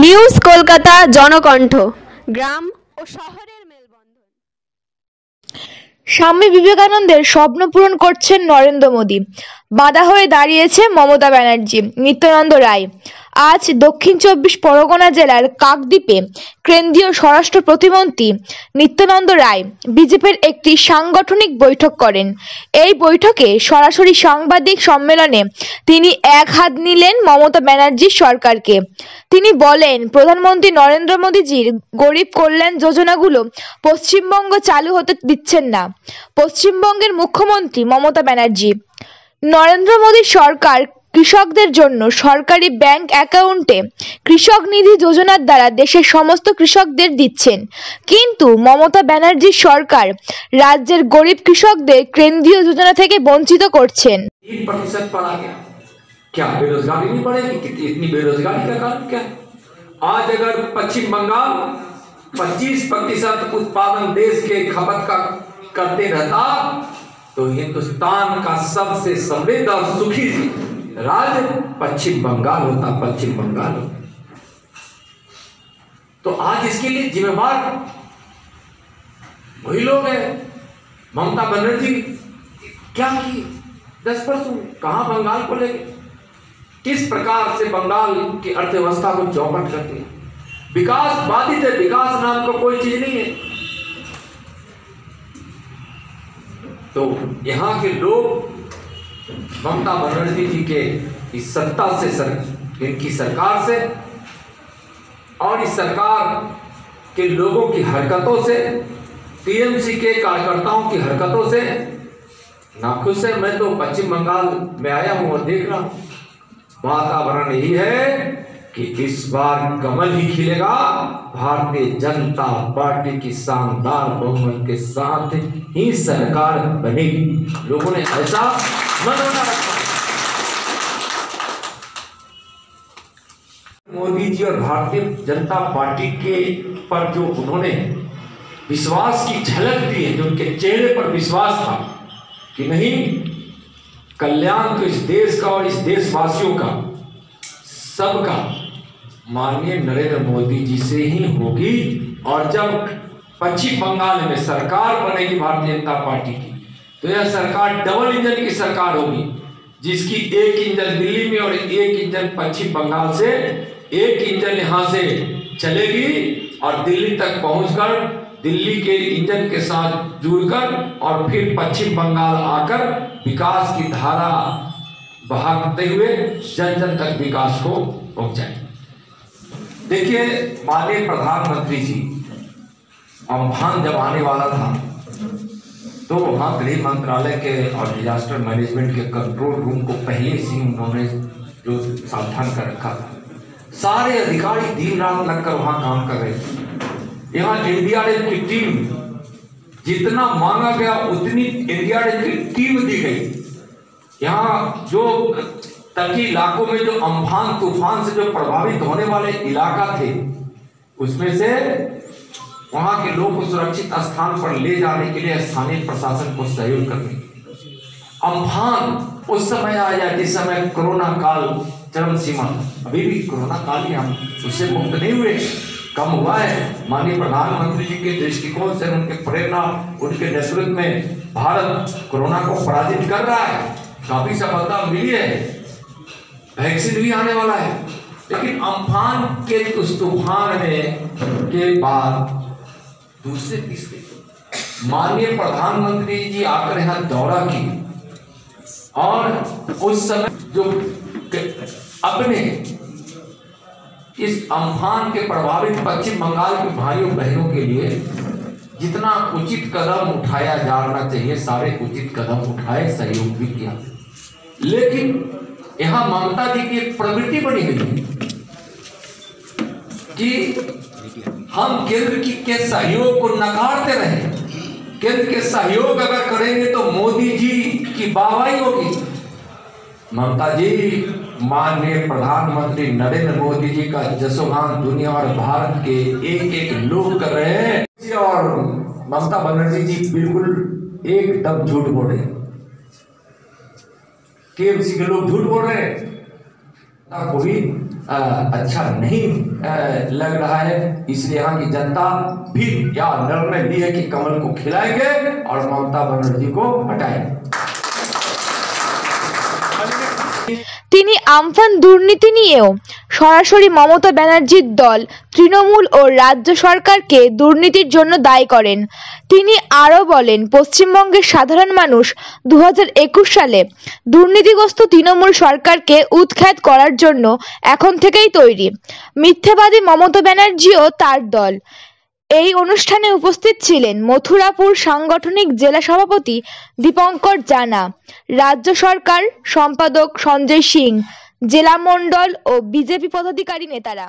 News Kolkata Janakantha গ্রাম ও শহরের মেলবন্ধন। স্বামী বিবেকানন্দের স্বপ্ন পূরণ করছেন নরেন্দ্র মোদী। বাধা হয়ে দাঁড়িয়েছে মমতা ব্যানার্জি, নিত্যানন্দ রায়। আজ দক্ষিণ চব্বিশ পরগনা জেলার কাকদ্বীপে কেন্দ্রীয় স্বরাষ্ট্র প্রতিমন্ত্রী নিত্যানন্দ রায় বিজেপির একটি সাংগঠনিক বৈঠক করেন। এই বৈঠকে সরাসরি সাংবাদিক সম্মেলনে তিনি এক হাত নিলেন মমতা ব্যানার্জির সরকারকে। তিনি বলেন, প্রধানমন্ত্রী নরেন্দ্র মোদীজির গরিব কল্যাণ যোজনাগুলো পশ্চিমবঙ্গ চালু হতে দিচ্ছেন না পশ্চিমবঙ্গের মুখ্যমন্ত্রী মমতা ব্যানার্জি। নরেন্দ্র মোদীর সরকার কৃষকদের জন্য সরকারি ব্যাংক অ্যাকাউন্টে কৃষক নিধি যোজনার দ্বারা দেশের সমস্ত কৃষকদের দিচ্ছেন, কিন্তু মমতা ব্যানার্জির সরকার রাজ্যের গরিব কৃষকদের কেন্দ্রীয় যোজনা থেকে বঞ্চিত করছেন। 3% पड़ा गया, क्या बेरोजगारी नहीं बढ़ेगी? इतनी बेरोजगारी का कारण क्या? आज अगर पश्चिम बंगाल 25% उत्पादन देश के खपत का करते रहता तो हिंदुस्तान का सबसे समृद्ध और सुखी राज्य पश्चिम बंगाल होता। पश्चिम बंगाल तो आज इसके लिए जिम्मेवार वही लोग हैं। ममता बनर्जी क्या की 10% कहां बंगाल को लेके किस प्रकार से बंगाल की अर्थव्यवस्था को चौपट करती है। विकास बाधित है, विकास नाम का कोई चीज नहीं है। तो यहाँ के लोग ममता बनर्जी जी के इस सत्ता से इनकी सरकार से और इस सरकार के लोगों की हरकतों से, टीएमसी के कार्यकर्ताओं की हरकतों से नाखुश है। मैं तो पश्चिम बंगाल में आया हूं और देख रहा हूं वातावरण यही है कि इस बार कमल ही खिलेगा। भारतीय जनता पार्टी की शानदार बहुमत के साथ ही सरकार बनेगी। लोगों ने ऐसा मनोना रखा। मोदी जी और भारतीय जनता पार्टी के पर जो उन्होंने विश्वास की झलक दी है, जो उनके चेहरे पर विश्वास था कि नहीं, कल्याण तो इस देश का और इस देशवासियों का सबका माननीय नरेंद्र मोदी जी से ही होगी। और जब पश्चिम बंगाल में सरकार बनेगी भारतीय जनता पार्टी की, तो यह सरकार डबल इंजन की सरकार होगी, जिसकी एक इंजन दिल्ली में और एक इंजन पश्चिम बंगाल से, एक इंजन यहां से चलेगी और दिल्ली तक पहुंचकर दिल्ली के इंजन के साथ जुड़कर और फिर पश्चिम बंगाल आकर विकास की धारा बहाते हुए जन जन तक विकास को पहुंचाए। देखिए, माननीय प्रधानमंत्री जी अम्फान जब आने वाला था तो वहां गृह मंत्रालय के और डिजास्टर मैनेजमेंट के कंट्रोल रूम को पहले से उन्होंने जो सावधान कर रखा था। सारे अधिकारी दिन रात लगकर वहां काम कर रहे थे। यहाँ एनडीआरएफ की टीम जितना मांगा गया उतनी एनडीआरएफ की टीम दी गई। यहाँ जो तटीय इलाकों में जो अम्फान तूफान से जो प्रभावित होने वाले इलाका थे, उसमें से वहां के लोगों को सुरक्षित स्थान पर ले जाने के लिए स्थानीय प्रशासन को सहयोग करने। अम्फान उस समय आया जिस समय कोरोना काल चरम सीमा था। अभी भी कोरोना काल ही हम उससे मुक्त नहीं हुए, कम हुआ है। माननीय प्रधानमंत्री जी के दृष्टिकोण से, उनके प्रेरणा, उनके नेतृत्व में भारत कोरोना को पराजित कर रहा है। काफी सफलता मिली है, वैक्सीन भी आने वाला है। लेकिन अम्फान के उस तूफान में के बाद दूसरे तीसरे माननीय प्रधानमंत्री जी आकर यहाँ दौरा की और उस समय जो अपने इस अम्फान के प्रभावित पश्चिम बंगाल के भाइयों बहनों के लिए जितना उचित कदम उठाया जाना चाहिए, सारे उचित कदम उठाए, सहयोग भी किया। लेकिन यहाँ ममता जी की एक प्रवृत्ति बनी हुई है कि हम केंद्र के सहयोग को नकारते रहे। केंद्र के सहयोग अगर करेंगे तो मोदी जी की वाहवाही होगी। ममता जी माननीय प्रधानमंत्री नरेंद्र मोदी जी का जसोगान दुनिया और भारत के एक एक लोग कर रहे हैं। और ममता बनर्जी जी बिल्कुल एकदम झूठ बोल रहे हैं। केएमसी के लोग झूठ बोल रहे हैं। ना कोई अच्छा नहीं लग रहा है, इसलिए यहाँ की जनता भी या निर्णय ली है कि कमल को खिलाएंगे और ममता बनर्जी को हटाएंगे। তিনি আমফান দুর্নীতি নিয়েও সরাসরি মমতা ব্যানার্জির দল তৃণমূল ও রাজ্য সরকারকে দুর্নীতির জন্য দায়ী করেন। তিনি আরও বলেন, পশ্চিমবঙ্গের সাধারণ মানুষ 2021 সালে দুর্নীতিগ্রস্ত তৃণমূল সরকারকে উৎখাত করার জন্য এখন থেকেই তৈরি। মিথ্যাবাদী মমতা ব্যানার্জিও তার দল। এই অনুষ্ঠানে উপস্থিত ছিলেন মথুরাপুর সাংগঠনিক জেলা সভাপতি দীপঙ্কর জানা, রাজ্য সরকার সম্পাদক সঞ্জয় সিং, জেলা মণ্ডল ও বিজেপি পদাধিকারী নেতারা।